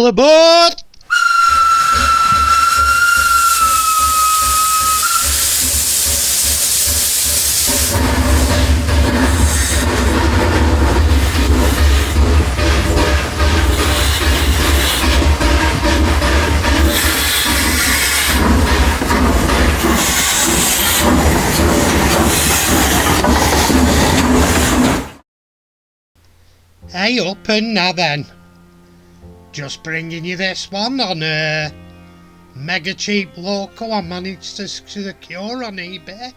All aboard! Hey up and now then, just bringing you this one on a mega cheap local I managed to secure on eBay.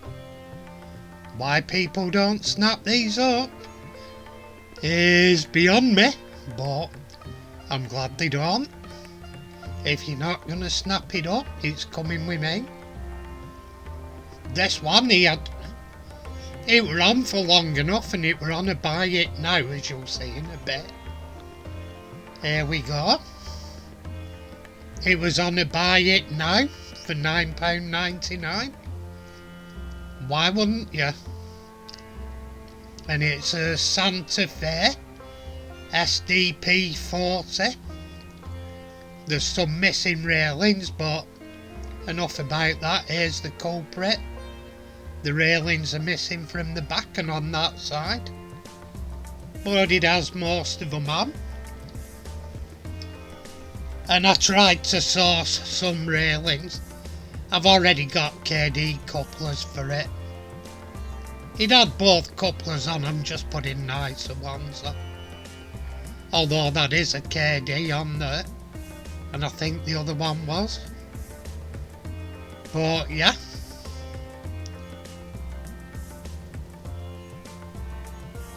Why people don't snap these up is beyond me, but I'm glad they don't. If you're not going to snap it up, it's coming with me. This one it were on for long enough, and it were on a buy it now, as you'll see in a bit. Here we go. It was on a buy it now for £9.99. Why wouldn't you? And it's a Santa Fe SDP 40. There's some missing railings, but enough about that. Here's the culprit. The railings are missing from the back and on that side, but it has most of them on. And I tried to source some railings. I've already got KD couplers for it. It had both couplers on, I'm just putting nicer ones on. Although that is a KD on there, and I think the other one was. But yeah.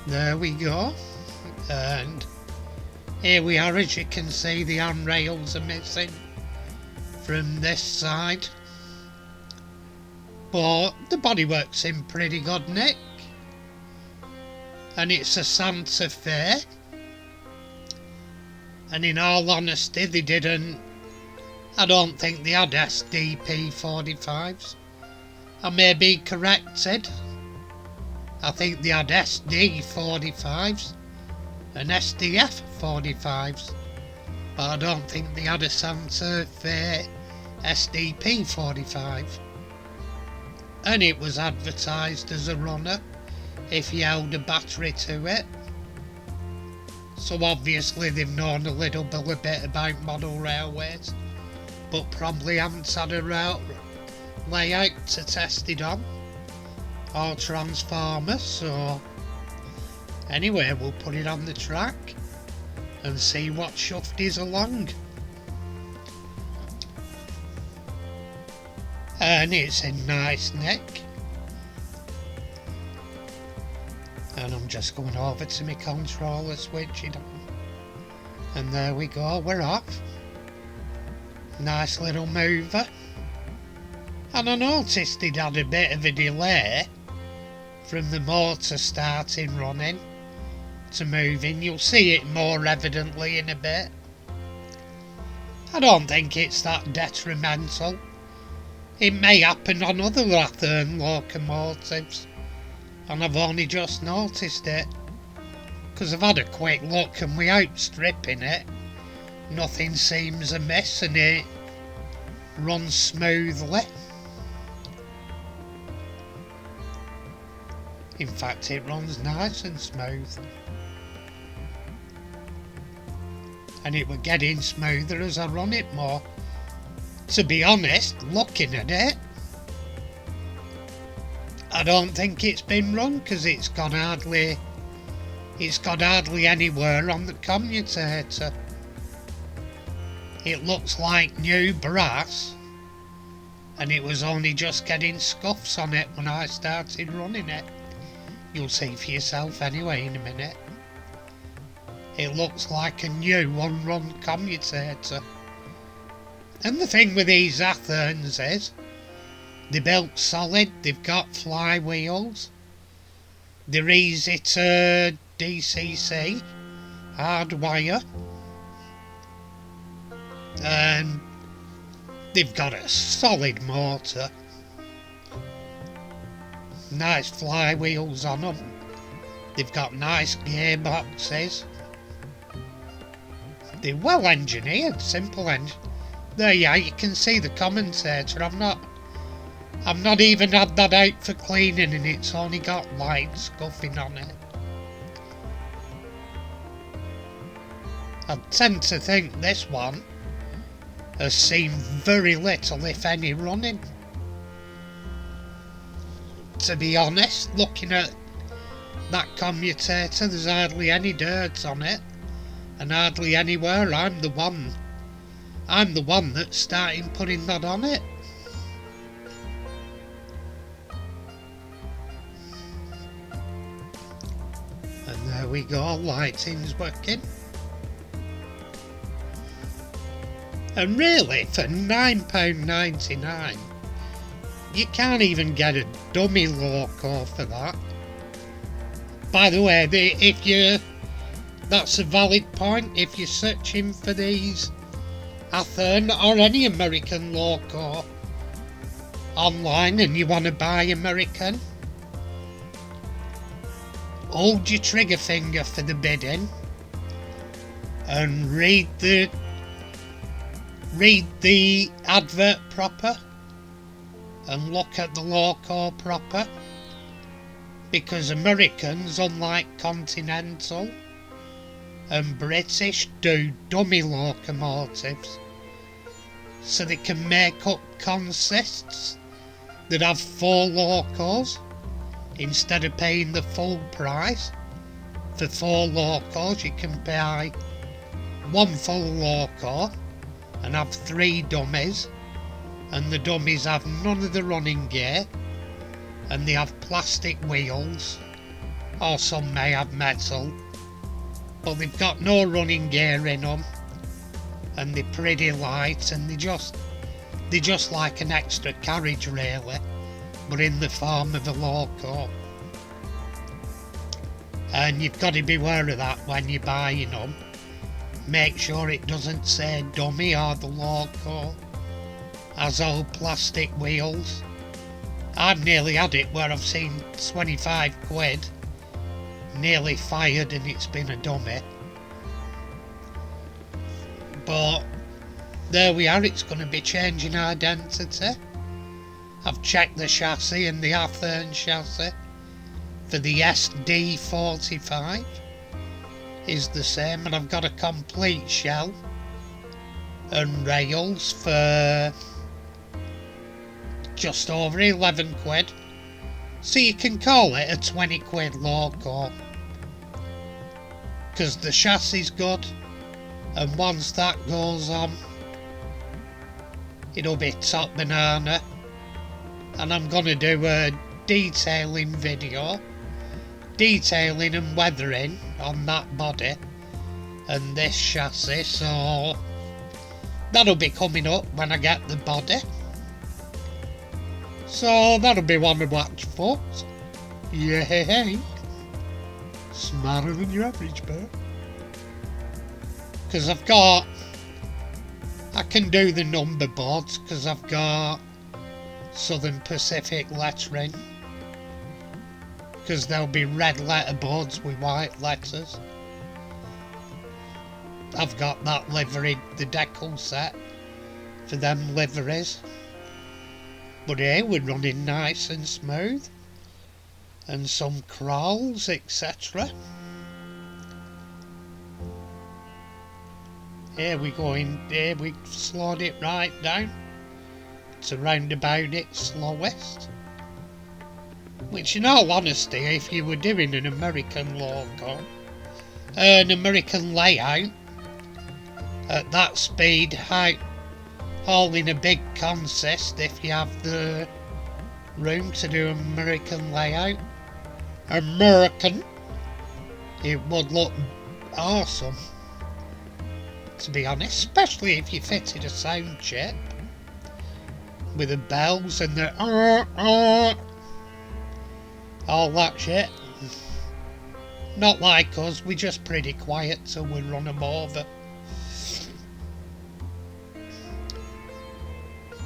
There we go, and here we are. As you can see, the handrails are missing from this side, but the bodywork's in pretty good nick, and it's a Santa Fe, and in all honesty I don't think they had SDP 45s. I may be corrected. I think they had SD 45s and SDF 45s, but I don't think they had a Santa Fe SDP 45. And it was advertised as a runner if you held a battery to it. So obviously they've known a little bit about model railways, but probably haven't had a route layout to test it on. Or transformers, so anyway, we'll put it on the track and see what shuffed is along. And it's in nice nick. And I'm just going over to my controller, switch it on. And there we go, we're off. Nice little mover. And I noticed it had a bit of a delay from the motor starting running to moving. You'll see it more evidently in a bit. I don't think it's that detrimental. It may happen on other Rathern locomotives, and I've only just noticed it, because I've had a quick look and without stripping it, nothing seems amiss and it runs smoothly. In fact, it runs nice and smooth. And it will get in smoother as I run it more. To be honest, looking at it, I don't think it's been run, because it's got hardly anywhere on the commutator. It looks like new brass, and it was only just getting scuffs on it when I started running it. You'll see for yourself anyway in a minute. It looks like a new unrun commutator. And the thing with these Ratherns is, they're built solid, they've got flywheels, they're easy to DCC, hardwire, and they've got a solid motor. Nice flywheels on them. They've got nice gearboxes. They're well engineered, simple engine. There you can see the commentator. I've not even had that out for cleaning and it's only got light scuffing on it. I tend to think this one has seen very little, if any, running. To be honest, looking at that commutator, there's hardly any dirt on it, and hardly anywhere. I'm the one that's starting putting that on it. And there we go, lighting's working. And really, for £9.99, you can't even get a dummy loco for that. By the way, that's a valid point. If you're searching for these Athearn or any American loco online and you want to buy American, hold your trigger finger for the bidding and read the advert proper and look at the loco proper, because Americans, unlike Continental and British, do dummy locomotives so they can make up consists that have 4 locos instead of paying the full price. For 4 locos you can buy 1 full loco and have 3 dummies, and the dummies have none of the running gear, and they have plastic wheels, or some may have metal, but they've got no running gear in them, and they're pretty light, and they're just like an extra carriage really, but in the form of a loco. And you've got to be aware of that when you're buying them. Make sure it doesn't say dummy or the loco has old plastic wheels. I've nearly had it where I've seen 25 quid nearly fired and it's been a dummy. But there we are, it's going to be changing identity. I've checked the chassis, and the Athearn chassis for the SD45 is the same, and I've got a complete shell and rails for just over 11 quid, so you can call it a 20 quid loco, because the chassis is good, and once that goes on it'll be top banana. And I'm gonna do a detailing video, detailing and weathering on that body and this chassis, so that'll be coming up when I get the body. So that'll be one to watch, folks. Yay! Smarter than your average bird. Because I can do the number boards, because I've got Southern Pacific lettering, because there'll be red letter boards with white letters. I've got that livery, the decal set for them liveries. But here we're running nice and smooth, and some crawls, etc. Here we slowed it right down to round about its slowest. Which, in all honesty, if you were doing an American loco, an American layout at that speed, hauling a big consist, if you have the room to do an American layout, it would look awesome, to be honest, especially if you fitted a sound chip with the bells and the all that shit. Not like us, we're just pretty quiet till we run them over.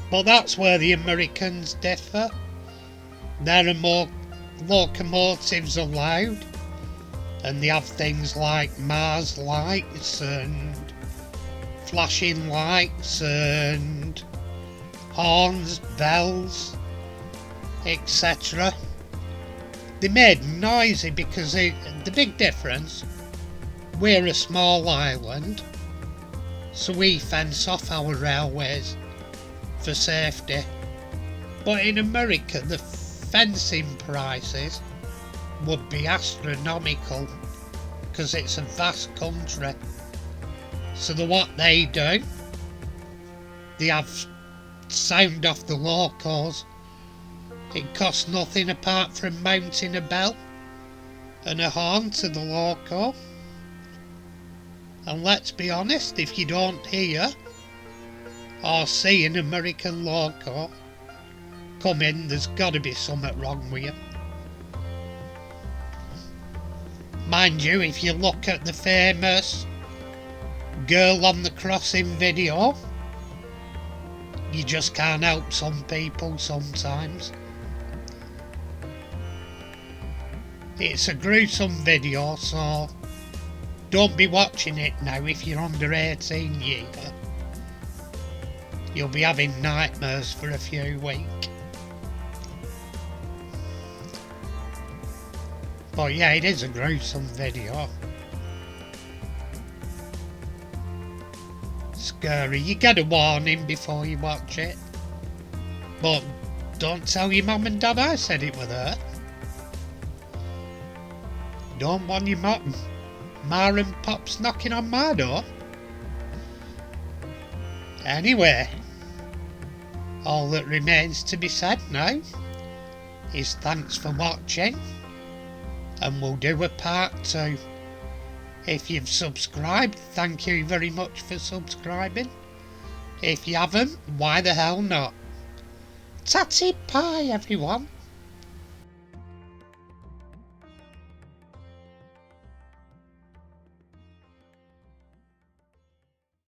But that's where the Americans differ. There are more locomotives allowed, and they have things like Mars lights and flashing lights and horns, bells, etc. They made noisy because the big difference, we're a small island, so we fence off our railways for safety. But in America, the fencing prices would be astronomical because it's a vast country. So what they do, they have sound off the locos. It costs nothing apart from mounting a bell and a horn to the loco. And let's be honest, if you don't hear or see an American loco come in, there's got to be something wrong with you. Mind you, if you look at the famous girl on the crossing video, you just can't help some people sometimes. It's a gruesome video, so don't be watching it now if you're under 18 years. You'll be having nightmares for a few weeks. But yeah, it is a gruesome video. Scary. You get a warning before you watch it. But don't tell your mum and dad I said it was her. Don't want your ma and pops knocking on my door. Anyway, all that remains to be said now is thanks for watching, and we'll do a part 2. If you've subscribed, thank you very much for subscribing. If you haven't, why the hell not? Tatty pie, everyone.